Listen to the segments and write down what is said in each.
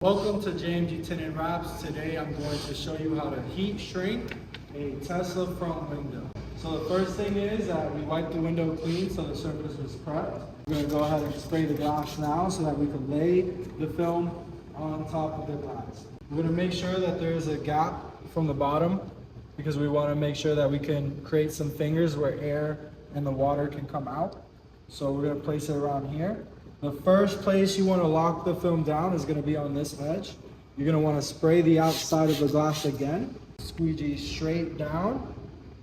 Welcome to jmgtint.wraps. Today I'm going to show you how to heat shrink a Tesla front window. So the first thing is that we wipe the window clean so the surface is prepped. We're going to go ahead and spray the glass now so that we can lay the film on top of the glass. We're going to make sure that there is a gap from the bottom because we want to make sure that we can create some fingers where air and the water can come out. So we're going to place it around here. The first place you want to lock the film down is going to be on this edge. You're going to want to spray the outside of the glass again. Squeegee straight down.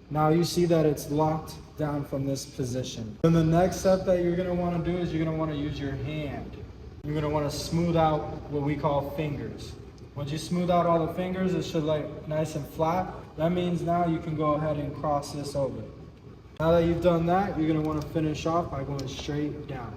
Now you see that it's locked down from this position. Then the next step that you're going to want to do is you're going to want to use your hand. You're going to want to smooth out what we call fingers. Once you smooth out all the fingers, it should lay nice and flat. That means now you can go ahead and cross this over. Now that you've done that, you're going to want to finish off by going straight down.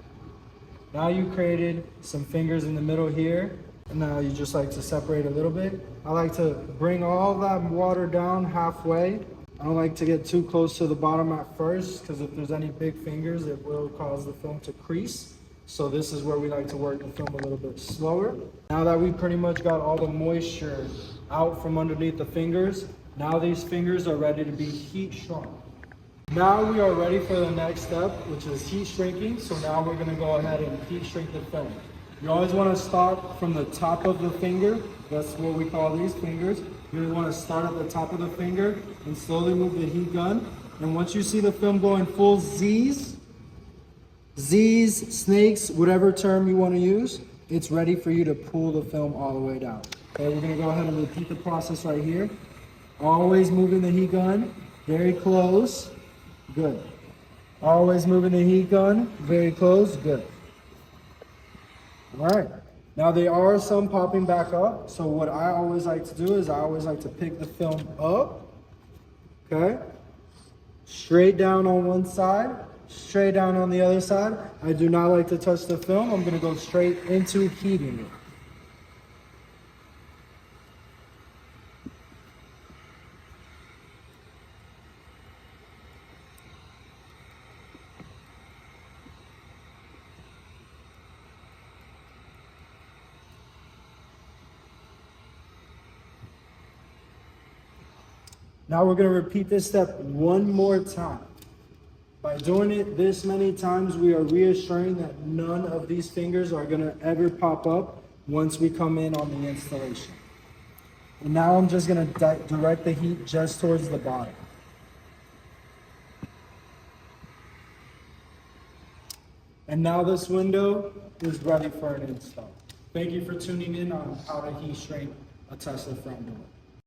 Now you created some fingers in the middle here, and now you just like to separate a little bit. I like to bring all that water down halfway. I don't like to get too close to the bottom at first, because if there's any big fingers, it will cause the film to crease. So this is where we like to work the film a little bit slower. Now that we pretty much got all the moisture out from underneath the fingers, now these fingers are ready to be heat shrunk. Now we are ready for the next step, which is heat shrinking. So now we're going to go ahead and heat shrink the film. You always want to start from the top of the finger. That's what we call these fingers. You're going to want to start at the top of the finger and slowly move the heat gun. And once you see the film going full Z's, snakes, whatever term you want to use, it's ready for you to pull the film all the way down. Okay, we're going to go ahead and repeat the process right here. Always moving the heat gun very close. Good. Always moving the heat gun very close. Good. All right. Now there are some popping back up. So what I always like to do is I always like to pick the film up. Okay. Straight down on one side. Straight down on the other side. I do not like to touch the film. I'm going to go straight into heating it. Now we're going to repeat this step one more time. By doing it this many times, we are reassuring that none of these fingers are going to ever pop up once we come in on the installation. And now I'm just going to direct the heat just towards the bottom. And now this window is ready for an install. Thank you for tuning in on how to heat shrink a Tesla front door.